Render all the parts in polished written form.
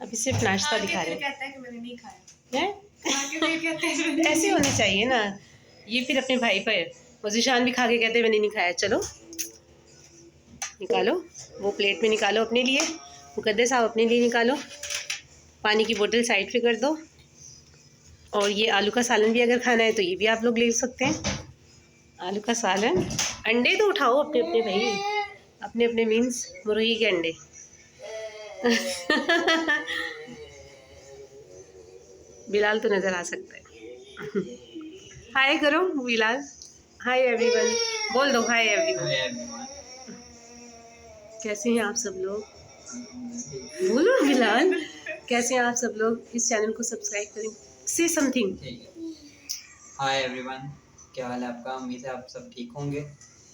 अभी सिर्फ नाश्ता दिखा रहे कहता है कि मैंने नहीं खाया हैं। ऐसे होना चाहिए ना, ये फिर अपने भाई पर मुजीशान भी खा के कहते मैंने नहीं खाया। चलो निकालो, वो प्लेट में निकालो अपने लिए, मुकद्दस साहब अपने लिए निकालो, पानी की बोतल साइड पे कर दो, और ये आलू का सालन भी अगर खाना है तो ये भी आप लोग ले सकते हैं। आलू का सालन, अंडे तो उठाओ अपने अपने भाई, अपने अपने मीन्स मुर्गी के अंडे। बिलाल तो नज़र आ सकता है। हाय करो बिलाल, हाय एवरीवन, बोल दो हाय एवरीवन। कैसे हैं आप सब लोग, बोलो बिलाल, कैसे हैं आप सब लोग। इस चैनल को सब्सक्राइब करें, से समथिंग। हाय एवरीवन, क्या हाल है आपका। उम्मीद है आप सब ठीक होंगे।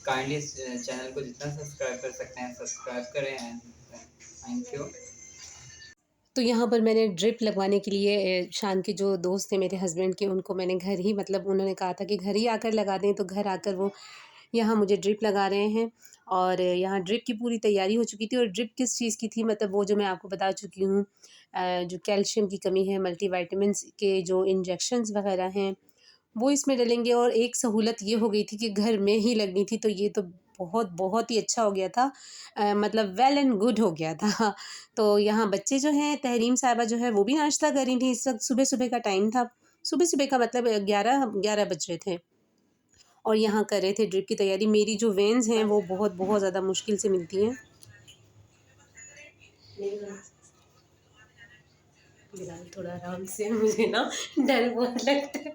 काइंडली इस चैनल को जितना सब्सक्राइब कर सकते हैं सब्सक्राइब करें एंड थैंक यू। तो यहाँ पर मैंने ड्रिप लगवाने के लिए शान के जो दोस्त थे मेरे हस्बैंड के, उनको मैंने घर ही, मतलब उन्होंने कहा था कि घर ही आकर लगा दें, तो घर आकर वो यहाँ मुझे ड्रिप लगा रहे हैं। और यहाँ ड्रिप की पूरी तैयारी हो चुकी थी। और ड्रिप किस चीज़ की थी, मतलब वो जो मैं आपको बता चुकी हूँ, जो कैल्शियम की कमी है, मल्टीविटामिन्स के जो इंजेक्शंस वगैरह हैं वो इसमें डलेंगे। और एक सहूलत ये हो गई थी कि घर में ही लगनी थी, तो ये तो बहुत बहुत ही अच्छा हो गया था, मतलब वेल एंड गुड हो गया था। तो यहाँ बच्चे जो हैं, तहरीम साहिबा जो है वो भी नाश्ता कर रही थी। इस वक्त सुबह सुबह का टाइम था, सुबह सुबह का मतलब 11 बज रहे थे, और यहाँ कर रहे थे ड्रिप की तैयारी। मेरी जो वेन्स हैं वो बहुत बहुत ज़्यादा मुश्किल से मिलती हैं। थोड़ा आराम से, मुझे ना डर बहुत लगता है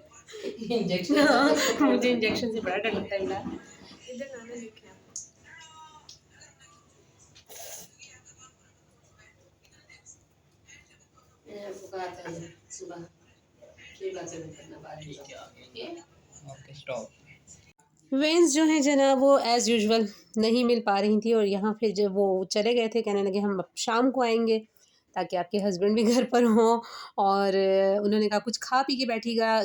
इंजेक्शन। हाँ, मुझे इंजेक्शन से बड़ा डर लगता है बिलाल। इधर नाना लेके आ। Okay stop. वेंस जो हैं जना वो एज़ यूजुअल नहीं मिल पा रही थी, और यहाँ फिर जब वो चले गए थे, कहने लगे हम अब शाम को आएंगे ताकि आपके हस्बैंड भी घर पर हों। और उन्होंने कहा कुछ खा पी के बैठिएगा,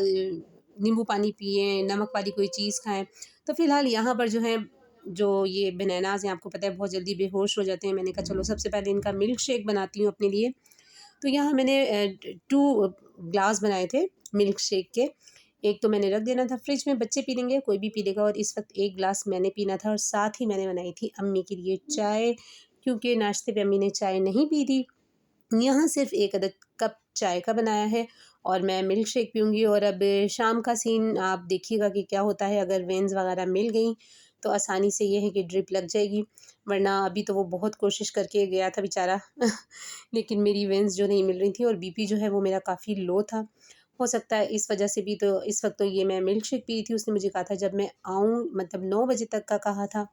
नींबू पानी पिए, नमक वाली कोई चीज़ खाएं। तो फ़िलहाल यहाँ पर जो है, जो ये बनानाज हैं, आपको पता है बहुत जल्दी बेहोश हो जाते हैं। मैंने कहा चलो सबसे पहले इनका मिल्क शेक बनाती हूँ अपने लिए। तो यहाँ मैंने 2 ग्लास बनाए थे मिल्क शेक के। एक तो मैंने रख देना था फ्रिज में, बच्चे पी लेंगे, कोई भी पी लेगा। और इस वक्त 1 ग्लास मैंने पीना था, और साथ ही मैंने बनाई थी अम्मी के लिए चाय, क्योंकि नाश्ते पे अम्मी ने चाय नहीं पी थी। यहाँ सिर्फ 1 अदद कप चाय का बनाया है, और मैं मिल्क शेक पीऊँगी। और अब शाम का सीन आप देखिएगा कि क्या होता है। अगर वेन्स वगैरह मिल गई तो आसानी से ये है कि ड्रिप लग जाएगी, वरना अभी तो वो बहुत कोशिश करके गया था बेचारा लेकिन मेरी वेन्स जो नहीं मिल रही थी, और बीपी जो है वो मेरा काफ़ी लो था। हो सकता है इस वजह से भी। तो इस वक्त तो ये मैं मिल्क शेक पी थी। उसने मुझे कहा था जब मैं आऊँ, मतलब 9 बजे तक का कहा था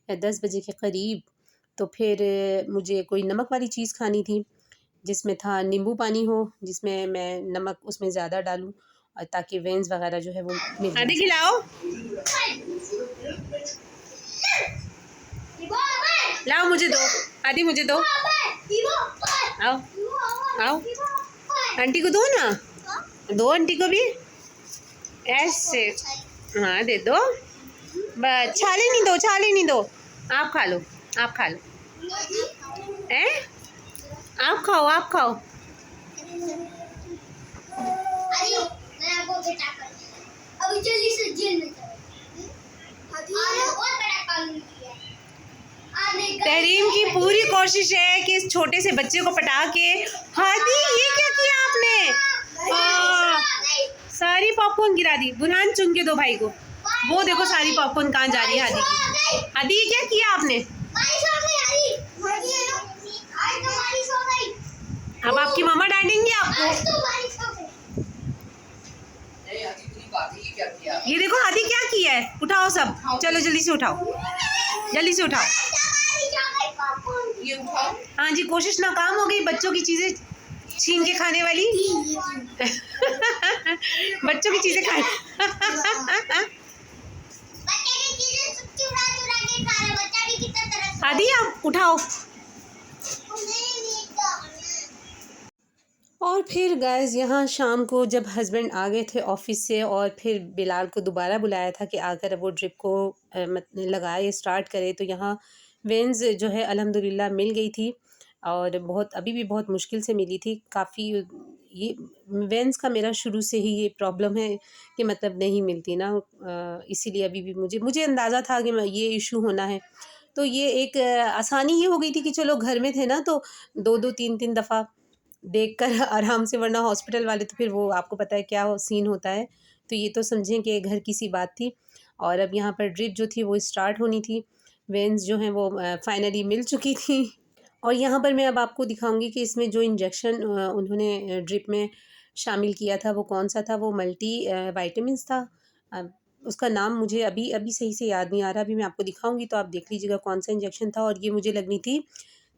या 10 बजे के करीब, तो फिर मुझे कोई नमक वाली चीज़ खानी थी, जिसमें था नींबू पानी हो, जिसमें मैं नमक उसमें ज़्यादा डालूँ, और ताकि वेन्स वगैरह जो है वो मिल जाए। आदि खिलाओ, लाओ मुझे दो, आदि मुझे दो, आओ आओ, आंटी को दो ना, दो आंटी को भी, ऐसे हाँ दे दो, बस छाले नहीं दो, छाले नहीं दो, आप खा लो, आप खा लो, हैं आप खाओ, आप खाओ। अभी जल्दी से जेल में तहरीम की पूरी कोशिश है कि इस छोटे से बच्चे को पटा के, हादी ये क्या किया आपने, सारी पॉपकॉर्न गिरा दी। बुरहान चुन के दो भाई को, वो देखो सारी पॉपकॉर्न कहाँ जा रही है हादी की। हादी ये क्या किया आपने, अब आपकी मम्मा डांटेंगी आपको। ये देखो हादी क्या किया है, उठाओ सब, चलो जल्दी से उठाओ, जल्दी से उठाओ। हाँ जी, कोशिश नाकाम हो गई बच्चों की चीज़ें छीन के खाने वाली। बच्चों की चीज़ें खाए। हादी आप उठाओ। और फिर गाइस यहाँ शाम को जब हस्बैंड आ गए थे ऑफ़िस से, और फिर बिलाल को दोबारा बुलाया था कि आकर वो ड्रिप को लगाए, स्टार्ट करे, तो यहाँ वेन्स जो है अल्हम्दुलिल्लाह मिल गई थी। और बहुत अभी भी बहुत मुश्किल से मिली थी काफ़ी। ये वेंस का मेरा शुरू से ही ये प्रॉब्लम है कि मतलब नहीं मिलती ना, इसीलिए अभी भी मुझे अंदाज़ा था कि ये इशू होना है। तो ये एक आसानी ये हो गई थी कि चलो घर में थे ना, तो 2-2 3-3 दफ़ा देख कर आराम से, वरना हॉस्पिटल वाले तो फिर वो आपको पता है क्या सीन होता है। तो ये तो समझें कि घर की सी बात थी। और अब यहाँ पर ड्रिप जो थी वो स्टार्ट होनी थी। वेन्स जो हैं वो फाइनली मिल चुकी थी। और यहाँ पर मैं अब आपको दिखाऊंगी कि इसमें जो इंजेक्शन उन्होंने ड्रिप में शामिल किया था वो कौन सा था। वो मल्टी वाइटामिन्स था। उसका नाम मुझे अभी अभी सही से याद नहीं आ रहा। अभी मैं आपको दिखाऊंगी तो आप देख लीजिएगा कौन सा इंजेक्शन था। और ये मुझे लगनी थी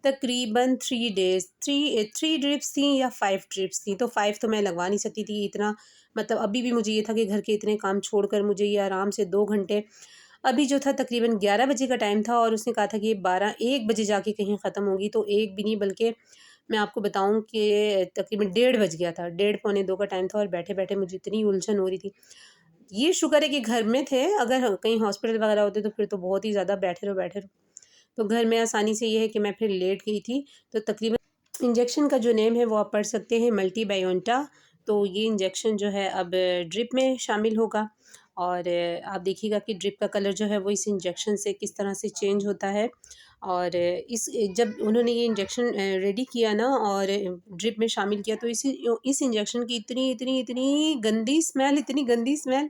तकरीबन 3 डेज़, 3 ड्रिप्स थी या 5 ड्रिप्स थी। तो 5 तो मैं लगवा नहीं सकती थी इतना, मतलब अभी भी मुझे ये था कि घर के इतने काम छोड़कर मुझे ये आराम से 2 घंटे, अभी जो था तकरीबन 11 बजे का टाइम था और उसने कहा था कि ये 12-1 बजे जाके कहीं ख़त्म होगी। तो 1 भी नहीं, बल्कि मैं आपको बताऊं कि तकरीबन 1:30 बज गया था। 1:30 पौने 2 का टाइम था और बैठे-बैठे मुझे इतनी उलझन हो रही थी। ये शुक्र है कि घर में थे, अगर कहीं हॉस्पिटल वगैरह होते तो फिर तो बहुत ही ज़्यादा बैठे रहो। तो घर में आसानी से ये है कि मैं फिर लेट गई थी। तो तकरीबन इंजेक्शन का जो नेम है वो आप पढ़ सकते हैं, मल्टी बायोंटा। तो ये इंजेक्शन जो है अब ड्रिप में शामिल होगा। और आप देखिएगा कि ड्रिप का कलर जो है वो इस इंजेक्शन से किस तरह से चेंज होता है। और इस जब उन्होंने ये इंजेक्शन रेडी किया ना और ड्रिप में शामिल किया, तो इस इंजेक्शन की इतनी गंदी स्मेल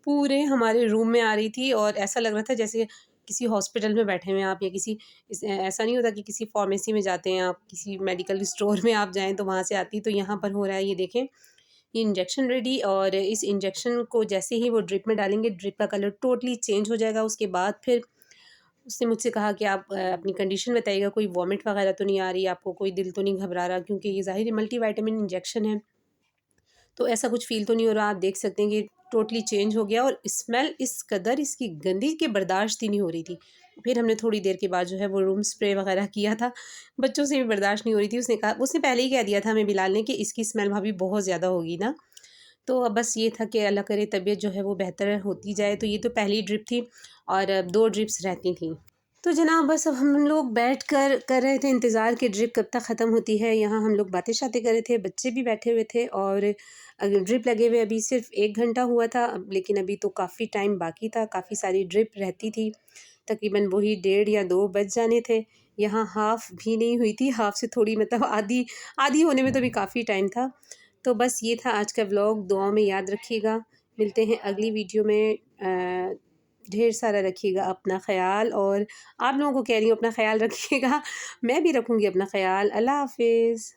पूरे हमारे रूम में आ रही थी। और ऐसा लग रहा था जैसे किसी हॉस्पिटल में बैठे हुए हैं आप, या ऐसा नहीं होता कि किसी फार्मेसी में जाते हैं आप, किसी मेडिकल स्टोर में आप जाएं तो वहाँ से आती, तो यहाँ पर हो रहा है। ये देखें, ये इंजेक्शन रेडी। और इस इंजेक्शन को जैसे ही वो ड्रिप में डालेंगे, ड्रिप का कलर टोटली चेंज हो जाएगा। उसके बाद फिर उसने मुझसे कहा कि आप अपनी कंडीशन बताइएगा, कोई वॉमिट वगैरह तो नहीं आ रही आपको, कोई दिल तो नहीं घबरा रहा, क्योंकि ये ज़ाहिर है मल्टीविटामिन इंजेक्शन है, तो ऐसा कुछ फ़ील तो नहीं हो रहा। आप देख सकते हैं कि टोटली चेंज हो गया। और स्मेल इस कदर इसकी गंदी कि बर्दाश्त ही नहीं हो रही थी। फिर हमने थोड़ी देर के बाद जो है वो रूम स्प्रे वगैरह किया था, बच्चों से भी बर्दाश्त नहीं हो रही थी। उसने पहले ही कह दिया था हमें, बिलाल ने, कि इसकी स्मेल भाभी बहुत ज़्यादा होगी ना। तो अब बस ये था कि अल्लाह करे तबीयत जो है वो बेहतर होती जाए। तो ये तो पहली ड्रिप थी और अब 2 ड्रिप्स रहती थी। तो जनाब बस अब हम लोग बैठ कर रहे थे इंतज़ार कि ड्रिप कब तक ख़त्म होती है। यहाँ हम लोग बातें-शातें कर रहे थे, बच्चे भी बैठे हुए थे। और ड्रिप लगे हुए अभी सिर्फ़ 1 घंटा हुआ था, लेकिन अभी तो काफ़ी टाइम बाकी था, काफ़ी सारी ड्रिप रहती थी। तकरीबन वही 1:30 या 2 बज जाने थे। यहाँ हाफ़ भी नहीं हुई थी, हाफ़ से थोड़ी मतलब आधी आधी होने में तो अभी काफ़ी टाइम था। तो बस ये था आज का व्लॉग, दुआओं में याद रखिएगा। मिलते हैं अगली वीडियो में। ढेर सारा रखिएगा अपना ख़याल, और आप लोगों को कह रही हूँ अपना ख़याल रखिएगा, मैं भी रखूँगी अपना ख़याल। अल्लाह हाफ़िज़।